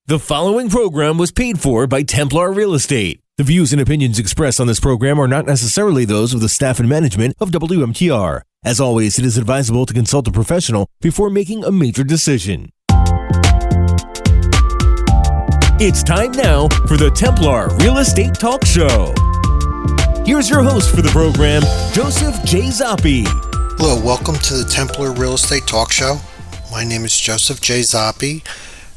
The following program was paid for by Templar Real Estate. The views and opinions expressed on this program are not necessarily those of the staff and management of WMTR. As always, it is advisable to consult a professional before making a major decision. It's time now for the Templar Real Estate Talk Show. Here's your host for the program, Joseph J. Zoppi. Hello, welcome to the Templar Real Estate Talk Show. My name is Joseph J. Zoppi,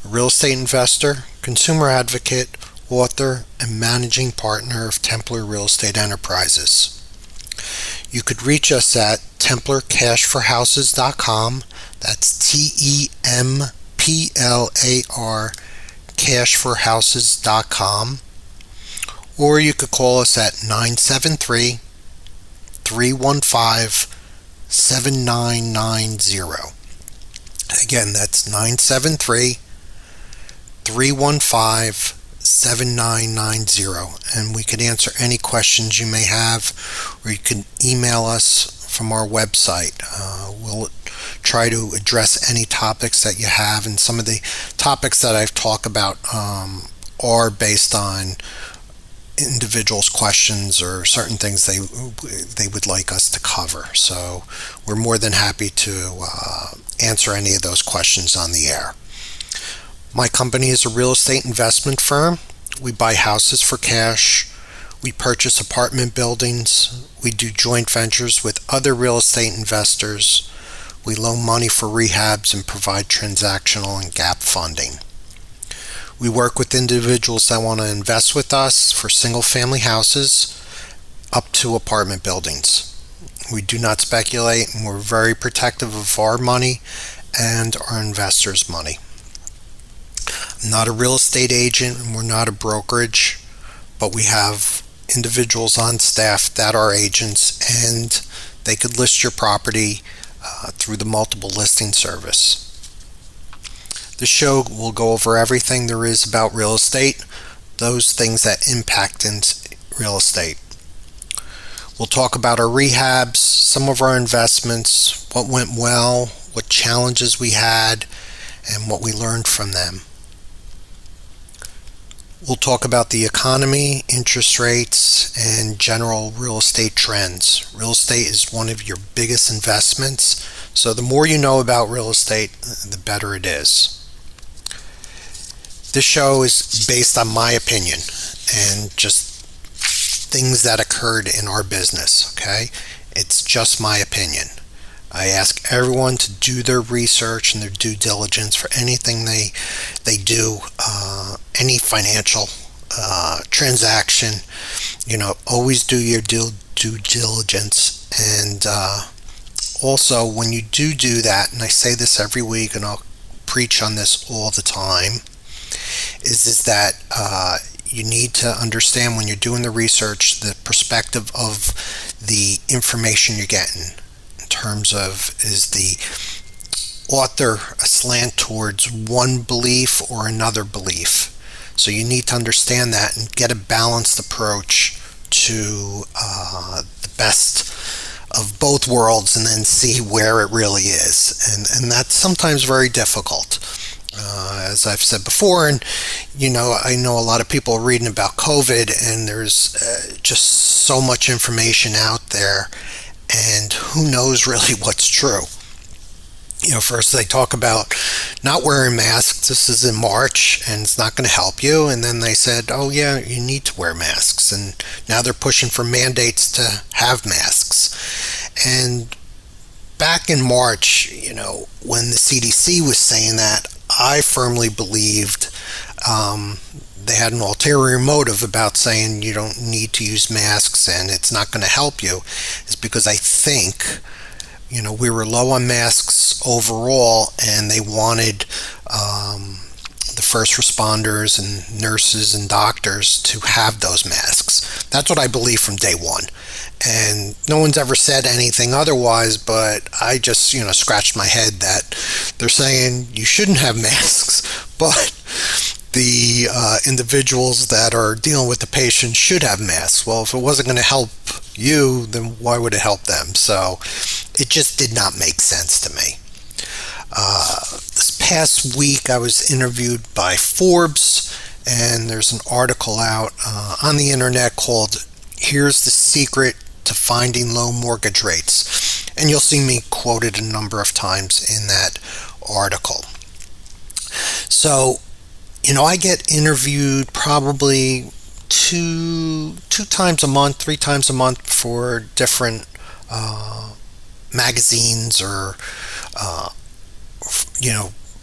a real estate investor, consumer advocate, author, and managing partner of Templar Real Estate Enterprises. You could reach us at templarcashforhouses.com. That's TEMPLAR cashforhouses.com. Or you could call us at 973-315-7990. Again, that's 973-315-7990, and we can answer any questions you may have, or you can email us from our website. We'll try to address any topics that you have, and some of the topics that I've talked about are based on individuals' questions or certain things they would like us to cover. So we're more than happy to answer any of those questions on the air. My company is a real estate investment firm. We buy houses for cash. We purchase apartment buildings. We do joint ventures with other real estate investors. We loan money for rehabs and provide transactional and gap funding. We work with individuals that want to invest with us for single-family houses up to apartment buildings. We do not speculate, and we're very protective of our money and our investors' money. I'm not a real estate agent, and we're not a brokerage, but we have individuals on staff that are agents, and they could list your property through the multiple listing service. The show will go over everything there is about real estate, those things that impact in real estate. We'll talk about our rehabs, some of our investments, what went well, what challenges we had, and what we learned from them. We'll talk about the economy, interest rates, and general real estate trends. Real estate is one of your biggest investments, so the more you know about real estate, the better it is. This show is based on my opinion and just things that occurred in our business, okay? It's just my opinion. I ask everyone to do their research and their due diligence for anything they do, any financial transaction. Always do your due diligence. And also, when you do that, and I say this every week, and I'll preach on this all the time, is that you need to understand when you're doing the research the perspective of the information you're getting. In terms of, is the author aslant towards one belief or another belief? So you need to understand that and get a balanced approach to the best of both worlds, and then see where it really is. And that's sometimes very difficult. As I've said before, and I know a lot of people are reading about COVID, and there's just so much information out there, and who knows really what's true. First they talk about not wearing masks. This is in March, and it's not going to help you. And then they said, oh yeah, you need to wear masks. And now they're pushing for mandates to have masks. And back in March, when the CDC was saying that, I firmly believed they had an ulterior motive about saying you don't need to use masks and it's not going to help you, is because I think we were low on masks overall, and they wanted the first responders and nurses and doctors to have those masks. That's what I believe from day one. And no one's ever said anything otherwise, but I just, scratched my head that they're saying you shouldn't have masks, but the individuals that are dealing with the patient should have masks. Well, if it wasn't going to help you, then why would it help them? So it just did not make sense to me. This past week, I was interviewed by Forbes, and there's an article out on the internet called "Here's the Secret to Finding Low Mortgage Rates." And you'll see me quoted a number of times in that article. So, I get interviewed probably two times a month, 3 times a month for different magazines or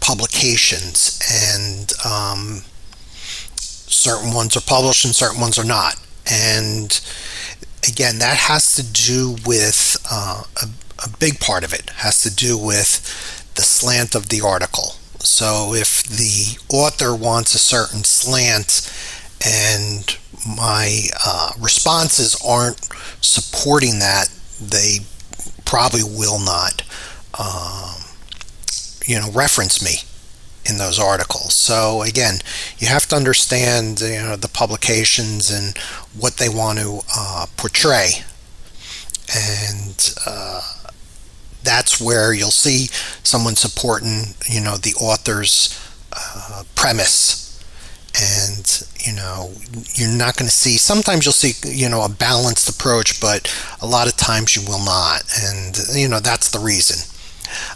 publications, and certain ones are published and certain ones are not. And again, that has to do with a big part of it has to do with the slant of the article. So if the author wants a certain slant and my responses aren't supporting that, they probably will not reference me in those articles. So again, you have to understand the publications and what they want to portray, and that's where you'll see someone supporting the author's premise. And you're not going to see, sometimes you'll see a balanced approach, but a lot of times you will not. And that's the reason.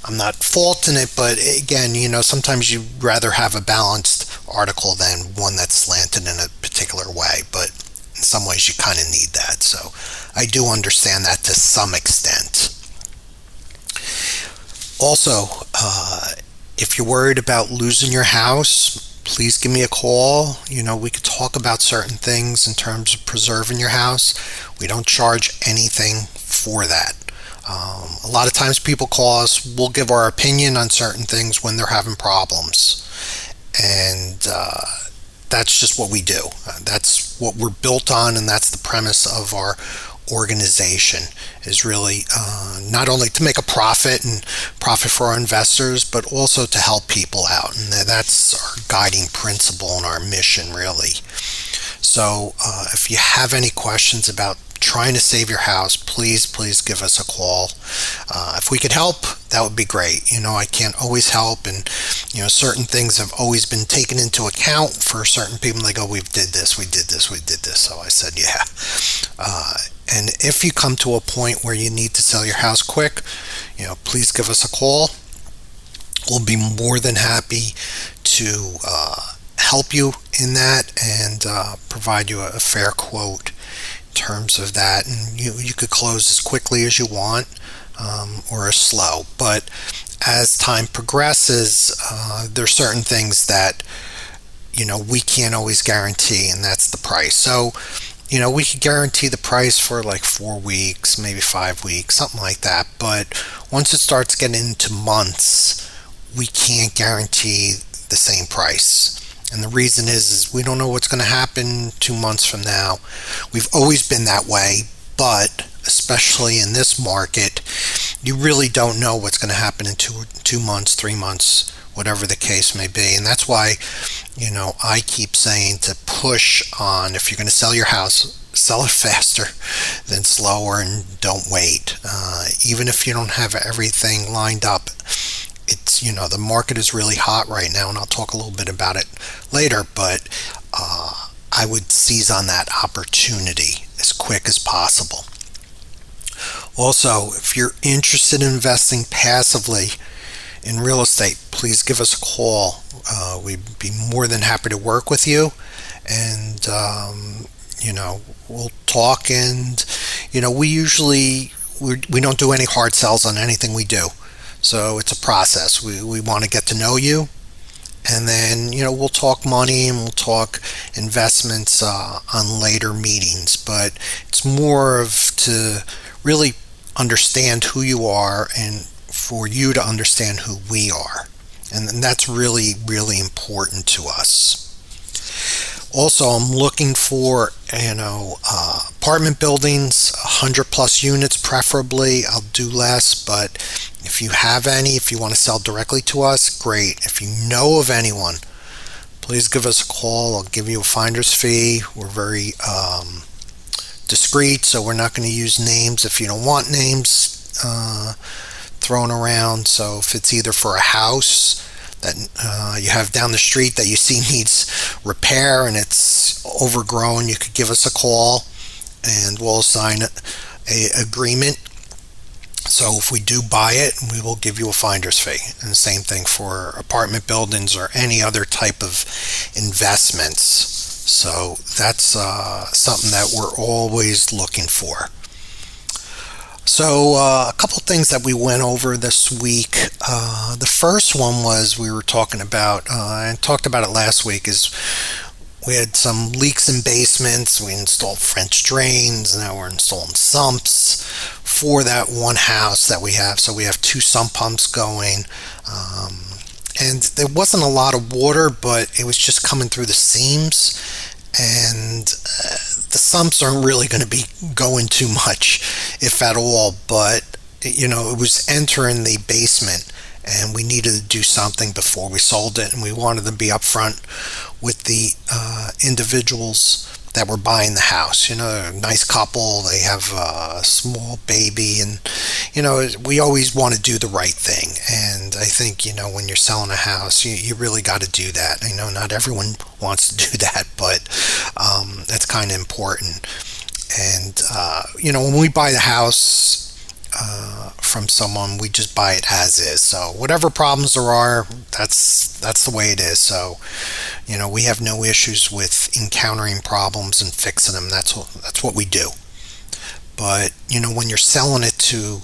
I'm not faulting it, but again, sometimes you'd rather have a balanced article than one that's slanted in a particular way, but in some ways you kind of need that. So I do understand that to some extent. Also, if you're worried about losing your house, please give me a call. We could talk about certain things in terms of preserving your house. We don't charge anything for that. A lot of times people call us, we'll give our opinion on certain things when they're having problems. And that's just what we do. That's what we're built on, and that's the premise of our organization, is really not only to make a profit and profit for our investors, but also to help people out. And that's our guiding principle and our mission, really. So if you have any questions about trying to save your house, please give us a call. If we could help, that would be great. I can't always help, and certain things have always been taken into account for certain people. They go, we did this. So I said, yeah. And if you come to a point where you need to sell your house quick, please give us a call. We'll be more than happy to help you in that and provide you a fair quote in terms of that. And you could close as quickly as you want or as slow. But as time progresses, there's certain things that we can't always guarantee, and that's the price. So we could guarantee the price for like 4 weeks, maybe 5 weeks, something like that. But once it starts getting into months, we can't guarantee the same price. And the reason is we don't know what's going to happen 2 months from now. We've always been that way, but especially in this market, you really don't know what's going to happen in 2 months, 3 months, whatever the case may be. And that's why, I keep saying to push on, if you're going to sell your house, sell it faster than slower, and don't wait. Even if you don't have everything lined up, it's, the market is really hot right now, and I'll talk a little bit about it later, but I would seize on that opportunity as quick as possible. Also, if you're interested in investing passively in real estate, please give us a call. We'd be more than happy to work with you, and we'll talk. And we don't do any hard sells on anything we do, so it's a process. We want to get to know you, and then we'll talk money and we'll talk investments on later meetings. But it's more of to really understand who you are and for you to understand who we are. And that's really, really important to us. Also, I'm looking for, apartment buildings, 100 plus units preferably. I'll do less, but if you have any, if you want to sell directly to us, great. If you know of anyone, please give us a call. I'll give you a finder's fee. We're very discreet, so we're not going to use names if you don't want names thrown around. So if it's either for a house that you have down the street that you see needs repair and it's overgrown, you could give us a call and we'll assign a agreement. So if we do buy it, we will give you a finder's fee. And the same thing for apartment buildings or any other type of investments. So that's something that we're always looking for. So a couple things that we went over this week. The first one was we were talking about, and talked about it last week, is we had some leaks in basements. We installed French drains. Now we're installing sumps for that one house that we have. So we have 2 sump pumps going. And there wasn't a lot of water, but it was just coming through the seams. And the sumps aren't really going to be going too much, if at all. But, it was entering the basement. And we needed to do something before we sold it, and we wanted to be upfront with the individuals that were buying the house. A nice couple, they have a small baby, and we always want to do the right thing. And I think when you're selling a house, you really got to do that. I know not everyone wants to do that, but that's kind of important. And when we buy the house from someone, we just buy it as is. So whatever problems there are, that's the way it is. So we have no issues with encountering problems and fixing them. That's what we do. But when you're selling it to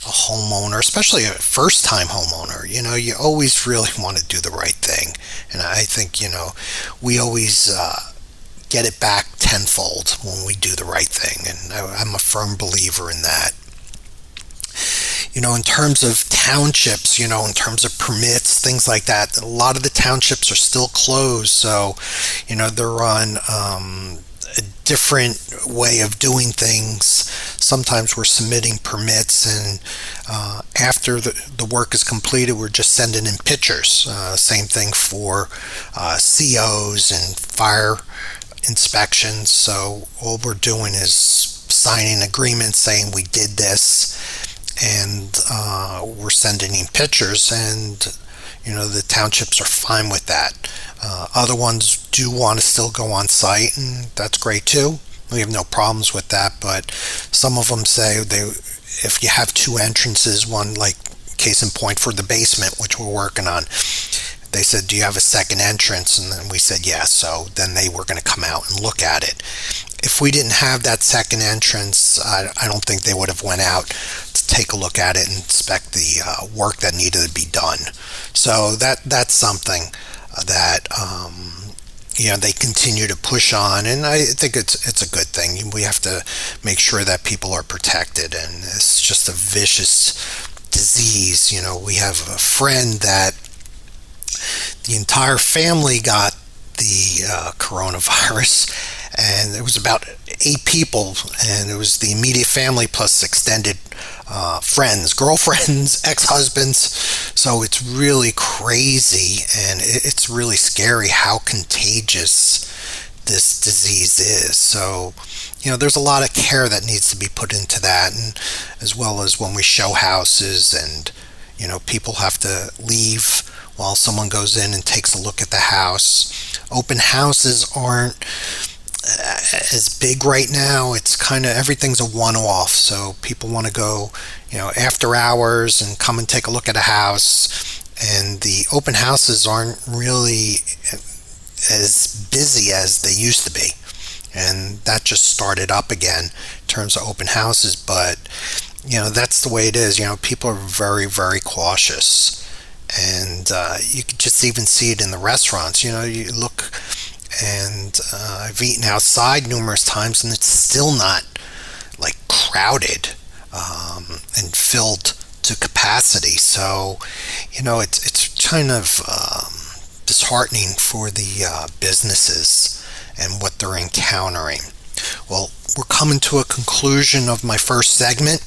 a homeowner, especially a first-time homeowner, you always really want to do the right thing. And I think we always get it back tenfold when we do the right thing, and I'm a firm believer in that. In terms of townships, in terms of permits, things like that, a lot of the townships are still closed. So, they're on a different way of doing things. Sometimes we're submitting permits, and after the work is completed, we're just sending in pictures. Same thing for COs and fire inspections. So all we're doing is signing agreements saying we did this, and we're sending in pictures, and the townships are fine with that. Other ones do want to still go on site, and that's great too. We have no problems with that, but some of them say if you have 2 entrances, one, like case in point for the basement, which we're working on, they said, do you have a second entrance? And then we said yes. So then they were going to come out and look at it. If we didn't have that second entrance, I don't think they would have went out to take a look at it and inspect the work that needed to be done. So that's something that they continue to push on, and I think it's a good thing. We have to make sure that people are protected, and it's just a vicious disease. We have a friend that the entire family got the coronavirus, and it was about 8 people, and it was the immediate family plus extended friends, girlfriends, ex-husbands. So it's really crazy, and it's really scary how contagious this disease is. So there's a lot of care that needs to be put into that, and as well as when we show houses, and people have to leave while someone goes in and takes a look at the house. Open houses aren't as big right now. It's kind of, everything's a one-off, so people want to go after hours and come and take a look at a house, and the open houses aren't really as busy as they used to be, and that just started up again in terms of open houses. But that's the way it is. People are very, very cautious, and you could just even see it in the restaurants. You look, and I've eaten outside numerous times, and it's still not like crowded and filled to capacity. So it's kind of disheartening for the businesses and what they're encountering. Well, we're coming to a conclusion of my first segment,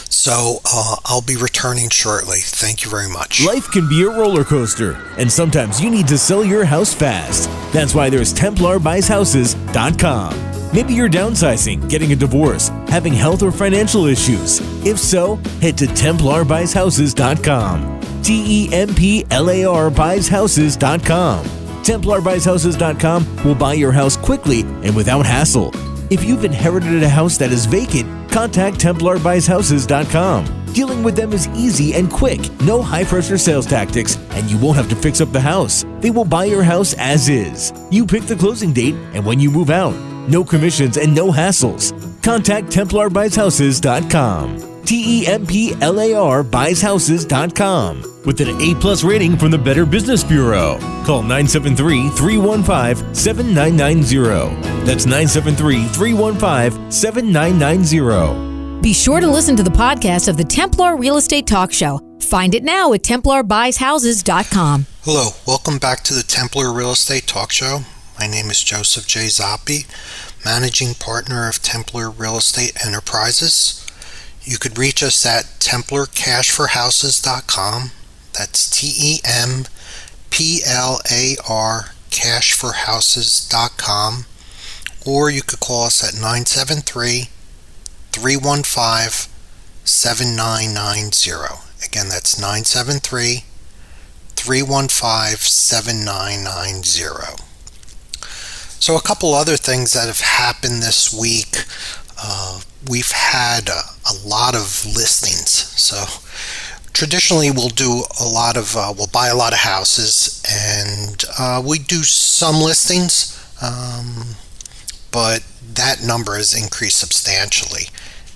so I'll be returning shortly. Thank you very much. Life can be a roller coaster, and sometimes you need to sell your house fast. That's why there's TemplarBuysHouses.com. Maybe you're downsizing, getting a divorce, having health or financial issues. If so, head to TemplarBuysHouses.com. TemplarBuysHouses.com. TemplarBuysHouses.com will buy your house quickly and without hassle. If you've inherited a house that is vacant, contact TemplarBuysHouses.com. Dealing with them is easy and quick. No high-pressure sales tactics, and you won't have to fix up the house. They will buy your house as is. You pick the closing date and when you move out. No commissions and no hassles. Contact TemplarBuysHouses.com. TemplarBuysHouses.com with an A+ rating from the Better Business Bureau. Call 973-315-7990. That's 973-315-7990. Be sure to listen to the podcast of the Templar Real Estate Talk Show. Find it now at TemplarBuysHouses.com. Hello, welcome back to the Templar Real Estate Talk Show. My name is Joseph J. Zoppi, Managing Partner of Templar Real Estate Enterprises. You could reach us at TemplarCashForHouses.com. That's TemplarCashForHouses.com. Or you could call us at 973-315-7990. Again, that's 973-315-7990. So a couple other things that have happened this week. We've had a lot of listings. So traditionally we'll do we'll buy a lot of houses, and we do some listings, but that number has increased substantially.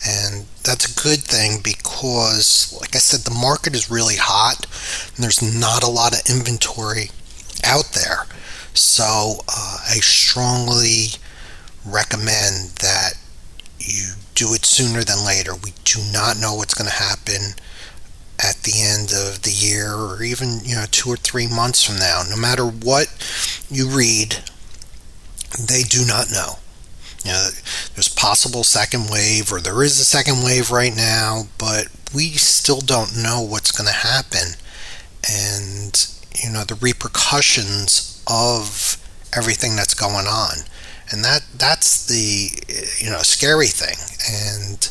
And that's a good thing because, like I said, the market is really hot and there's not a lot of inventory out there. So I strongly recommend that you do it sooner than later. We do not know what's going to happen at the end of the year, or even 2 or 3 months from now. No matter what you read, they do not know. There's possible second wave, or there is a second wave right now, but we still don't know what's going to happen. And the repercussions of everything that's going on. And that's the scary thing. And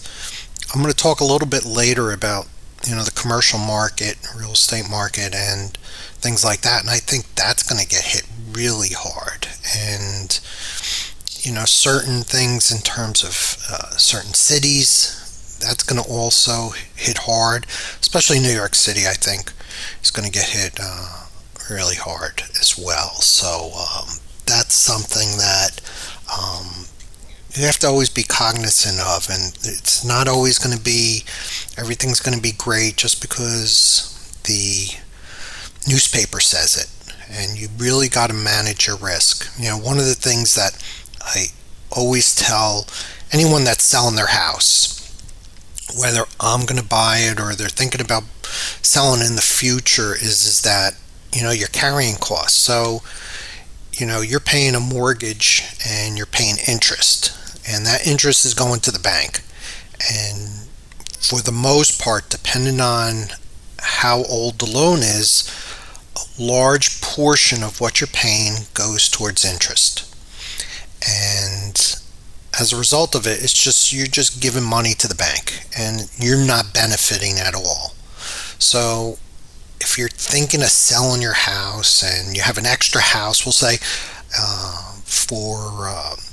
I'm going to talk a little bit later about the commercial market, real estate market, and things like that. And I think that's going to get hit really hard. And certain things in terms of certain cities, that's going to also hit hard. Especially New York City, I think, is going to get hit really hard as well. So that's something that you have to always be cognizant of, and it's not always going to be, everything's going to be great just because the newspaper says it. And you really got to manage your risk. One of the things that I always tell anyone that's selling their house, whether I'm going to buy it or they're thinking about selling in the future, is that your carrying costs. So you're paying a mortgage and you're paying interest, and that interest is going to the bank. And for the most part, depending on how old the loan is, a large portion of what you're paying goes towards interest. And as a result of it, you're just giving money to the bank and you're not benefiting at all. So if you're thinking of selling your house and you have an extra house, we'll say for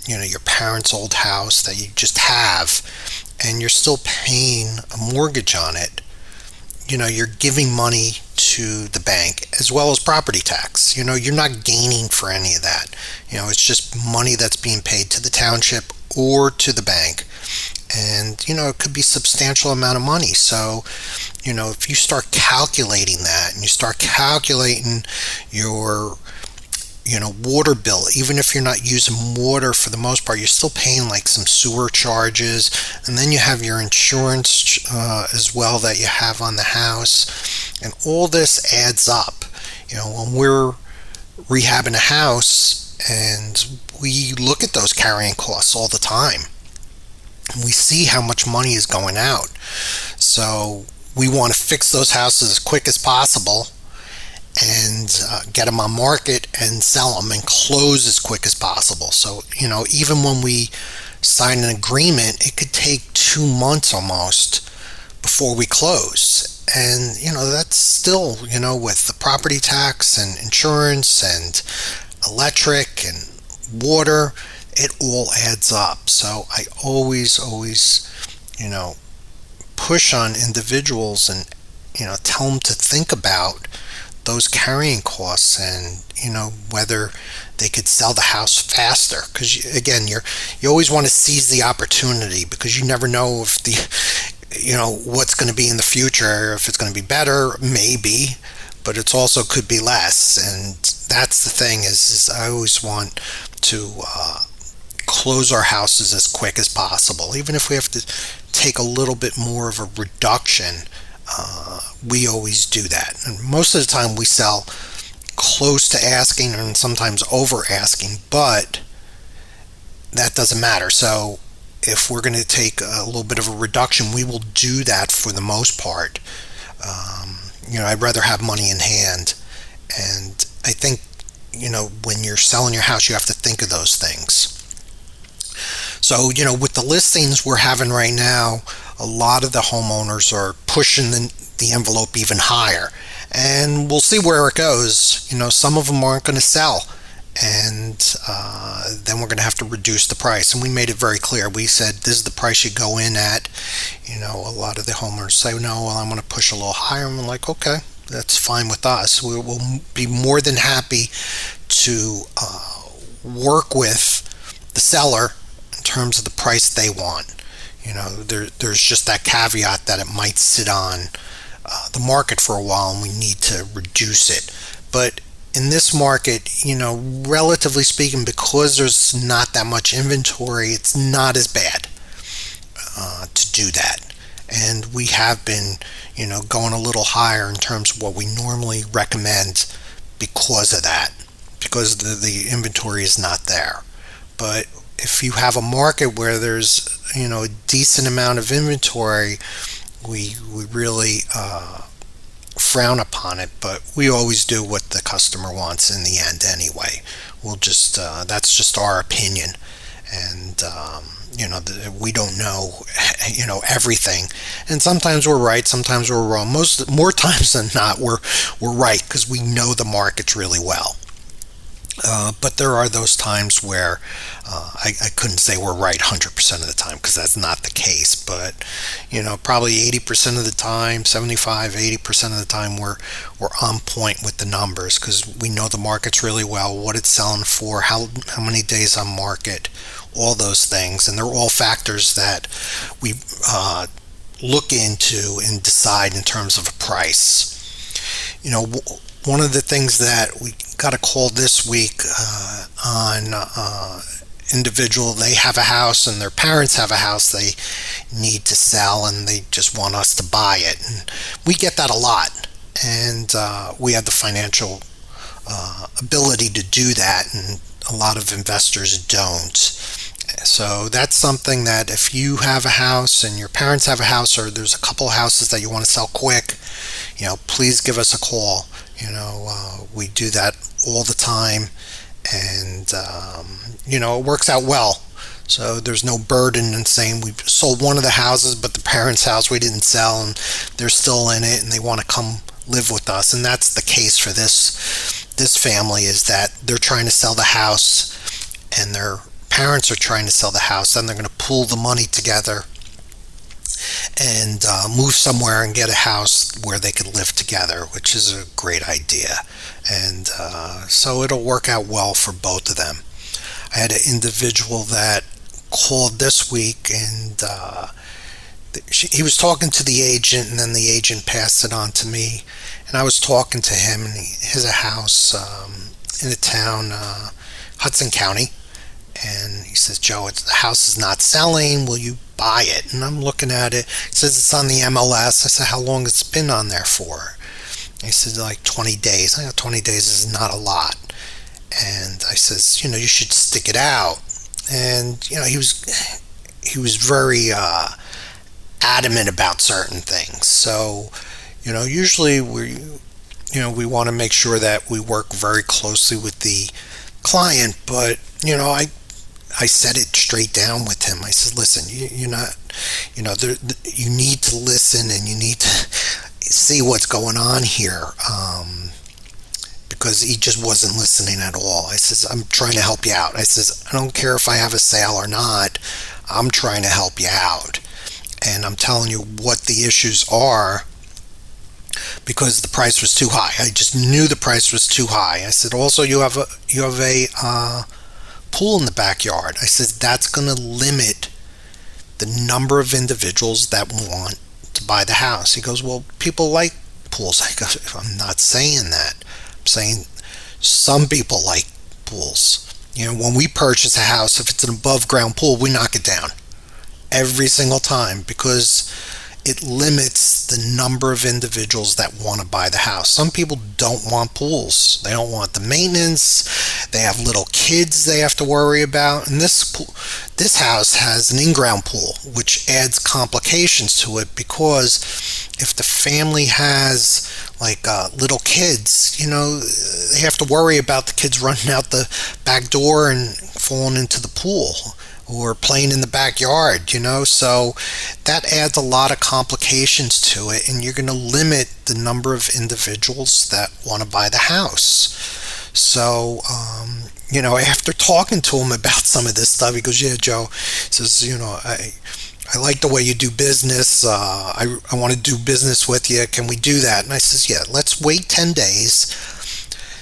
your parents' old house that you just have, and you're still paying a mortgage on it, you're giving money to the bank as well as property tax. You're not gaining for any of that. It's just money that's being paid to the township or to the bank. And, it could be a substantial amount of money. So, if you start calculating that and you start calculating your, water bill, even if you're not using water for the most part, you're still paying like some sewer charges. And then you have your insurance as well that you have on the house. And all this adds up. When we're rehabbing a house and we look at those carrying costs all the time, and we see how much money is going out. So we want to fix those houses as quick as possible and get them on market and sell them and close as quick as possible. So, even when we sign an agreement, it could take 2 months almost before we close. And, that's still, with the property tax and insurance and electric and water, it all adds up. So I always, push on individuals and, tell them to think about those carrying costs and, whether they could sell the house faster. Because, again, you always want to seize the opportunity, because you never know if what's going to be in the future, if it's going to be better, maybe, but it also could be less. And that's the thing is I always want to close our houses as quick as possible. Even if we have to take a little bit more of a reduction, we always do that. And most of the time we sell close to asking and sometimes over asking, but that doesn't matter. So if we're going to take a little bit of a reduction, we will do that for the most part. I'd rather have money in hand. And I think, when you're selling your house, you have to think of those things. So, with the listings we're having right now, a lot of the homeowners are pushing the envelope even higher. And we'll see where it goes. Some of them aren't going to sell. And then we're going to have to reduce the price. And we made it very clear. We said, this is the price you go in at. A lot of the homeowners say, no, well, I'm going to push a little higher. And we're like, okay, that's fine with us. We will be more than happy to work with the seller in terms of the price they want. There's just that caveat that it might sit on the market for a while and we need to reduce it. But in this market, relatively speaking, because there's not that much inventory, it's not as bad to do that. And we have been, going a little higher in terms of what we normally recommend because of that, because the inventory is not there. But if you have a market where there's, a decent amount of inventory, we really frown upon it, but we always do what the customer wants in the end anyway. We'll just that's just our opinion, and we don't know everything, and sometimes we're right, sometimes we're wrong. More times than not we're right, because we know the markets really well. But there are those times where I couldn't say we're right 100% of the time, because that's not the case. But probably 80% of the time, 75, 80% of the time, we're on point with the numbers, because we know the markets really well, what it's selling for, how many days on market, all those things, and they're all factors that we look into and decide in terms of a price. One of the things that we got a call this week on individual, they have a house and their parents have a house they need to sell, and they just want us to buy it. And we get that a lot, and we have the financial ability to do that, and a lot of investors don't. So that's something that if you have a house and your parents have a house, or there's a couple of houses that you want to sell quick, please give us a call. We do that all the time, and it works out well. So there's no burden in saying we sold one of the houses, but the parents' house we didn't sell, and they're still in it, and they want to come live with us. And that's the case for this family, is that they're trying to sell the house, and their parents are trying to sell the house. Then they're going to pool the money together and move somewhere and get a house where they could live together, which is a great idea. And so it'll work out well for both of them. I had an individual that called this week, and he was talking to the agent, and then the agent passed it on to me, and I was talking to him, and he has a house in a town, Hudson County, and he says, Joe, the house is not selling, will you buy it? And I'm looking at it. It says it's on the MLS. I said, how long has it been on there for? He said, like 20 days. I know 20 days is not a lot. And I says, you should stick it out. And he was very adamant about certain things. So usually we want to make sure that we work very closely with the client, but I said it straight down with him. I said, listen, you're not, you need to listen, and you need to see what's going on here. Because he just wasn't listening at all. I says, I'm trying to help you out. I says, I don't care if I have a sale or not. I'm trying to help you out. And I'm telling you what the issues are, because the price was too high. I just knew the price was too high. I said, also, you have a pool in the backyard. I said, that's going to limit the number of individuals that want to buy the house. He goes, well, people like pools. I go, I'm not saying that. I'm saying some people like pools. When we purchase a house, if it's an above ground pool, we knock it down every single time, because it limits the number of individuals that want to buy the house. Some people don't want pools. They don't want the maintenance. They have little kids they have to worry about. And this house has an in-ground pool, which adds complications to it, because if the family has little kids, they have to worry about the kids running out the back door and falling into the pool, or playing in the backyard, so that adds a lot of complications to it, and you're going to limit the number of individuals that want to buy the house. So, after talking to him about some of this stuff, he goes, yeah, Joe, he says, I like the way you do business. I want to do business with you. Can we do that? And I says, yeah, let's wait 10 days,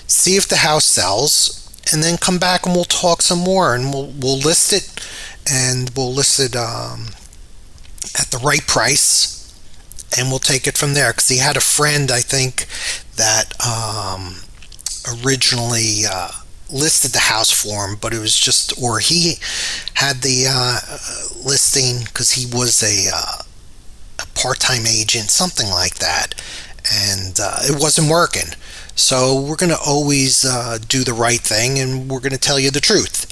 see if the house sells, and then come back and we'll talk some more, and we'll list it, and we'll list it at the right price, and we'll take it from there. Because he had a friend, I think, that originally listed the house for him, but it was just, or he had the listing because he was a part-time agent, something like that, and it wasn't working. So we're going to always do the right thing, and we're going to tell you the truth,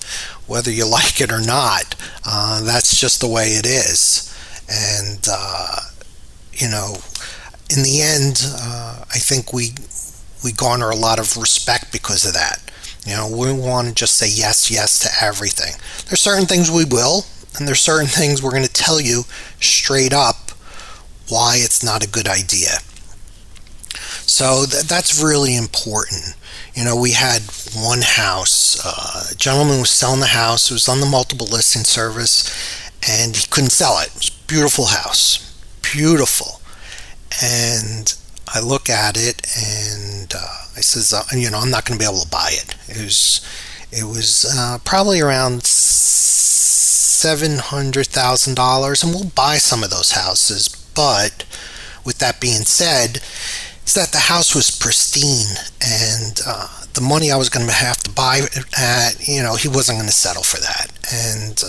whether you like it or not. That's just the way it is. And, in the end, I think we garner a lot of respect because of that. We want to just say yes to everything. There's certain things we will, and there's certain things we're going to tell you straight up why it's not a good idea. So that's really important. We had one house. A gentleman was selling the house. It was on the multiple listing service, and he couldn't sell it. It was a beautiful house. Beautiful. And I look at it, and I says, I'm not going to be able to buy it. It was probably around $700,000, and we'll buy some of those houses. But with that being said, is that the house was pristine, and the money I was going to have to buy it at, he wasn't going to settle for that, and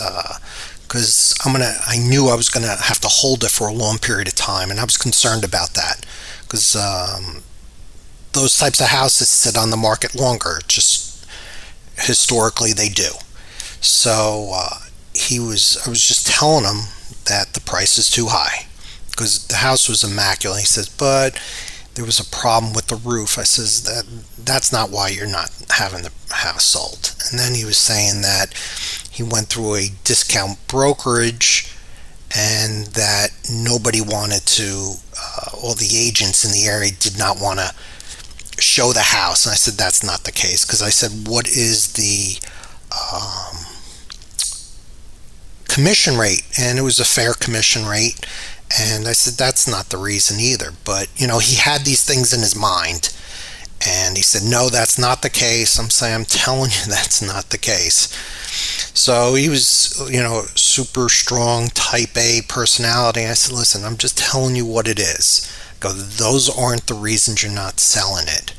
because I knew I was going to have to hold it for a long period of time, and I was concerned about that, because those types of houses sit on the market longer, just historically they do. So I was just telling him that the price is too high, because the house was immaculate. He says, but there was a problem with the roof. I says, that's not why you're not having the house sold. And then he was saying that he went through a discount brokerage, and that nobody wanted to, all the agents in the area did not want to show the house. And I said, that's not the case, because I said, what is the commission rate? And it was a fair commission rate. And I said, that's not the reason either. But, he had these things in his mind. And he said, no, that's not the case. I'm telling you, that's not the case. So he was, super strong, type A personality. I said, listen, I'm just telling you what it is. Those aren't the reasons you're not selling it.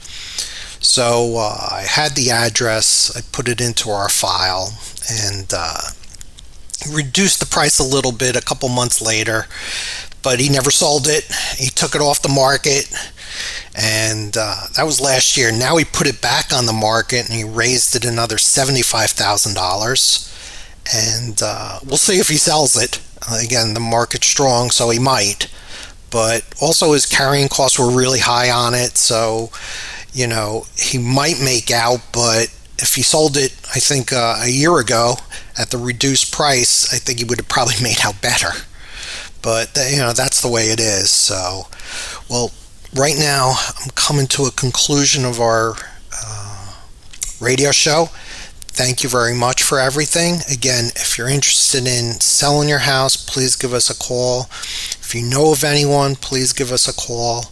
So I had the address. I put it into our file, and reduced the price a little bit a couple months later, but he never sold it. He took it off the market, and that was last year. Now he put it back on the market, and he raised it another $75,000, and we'll see if he sells it. Again, the market's strong, so he might, but also his carrying costs were really high on it, so he might make out, but if he sold it, I think a year ago at the reduced price, I think he would have probably made out better. But that's the way it is. So, well, right now I'm coming to a conclusion of our radio show. Thank you very much for everything. Again, if you're interested in selling your house, please give us a call. If you know of anyone, please give us a call.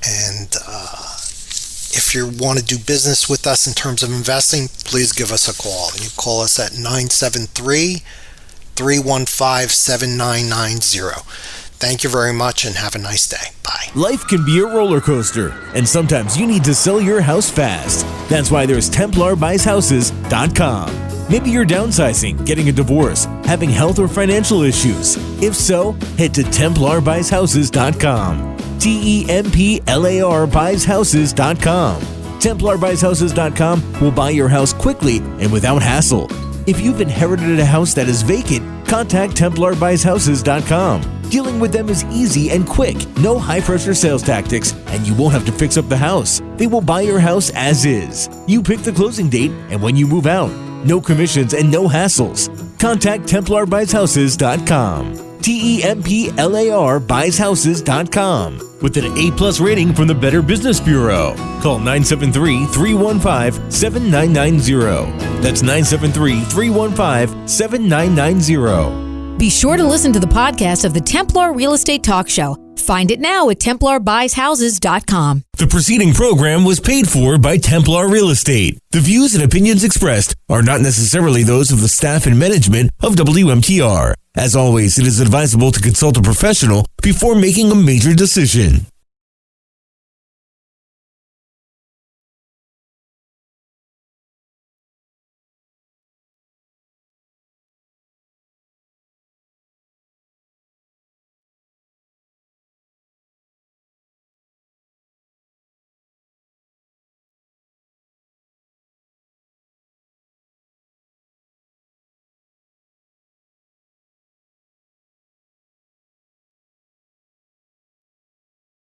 And if you want to do business with us in terms of investing, please give us a call. You call us at 973-315-7990. Thank you very much and have a nice day. Bye. Life can be a roller coaster, and sometimes you need to sell your house fast. That's why there's TemplarBuysHouses.com. Maybe you're downsizing, getting a divorce, having health or financial issues. If so, head to TemplarBuysHouses.com. TemplarBuysHouses.com. TemplarBuysHouses.com will buy your house quickly and without hassle. If you've inherited a house that is vacant, contact TemplarBuysHouses.com. Dealing with them is easy and quick. No high-pressure sales tactics, and you won't have to fix up the house. They will buy your house as is. You pick the closing date and when you move out. No commissions and no hassles. Contact TemplarBuysHouses.com. TemplarBuysHouses.com. With an A+ rating from the Better Business Bureau. Call 973-315-7990. That's 973-315-7990. Be sure to listen to the podcast of the Templar Real Estate Talk Show. Find it now at TemplarBuysHouses.com. The preceding program was paid for by Templar Real Estate. The views and opinions expressed are not necessarily those of the staff and management of WMTR. As always, it is advisable to consult a professional before making a major decision.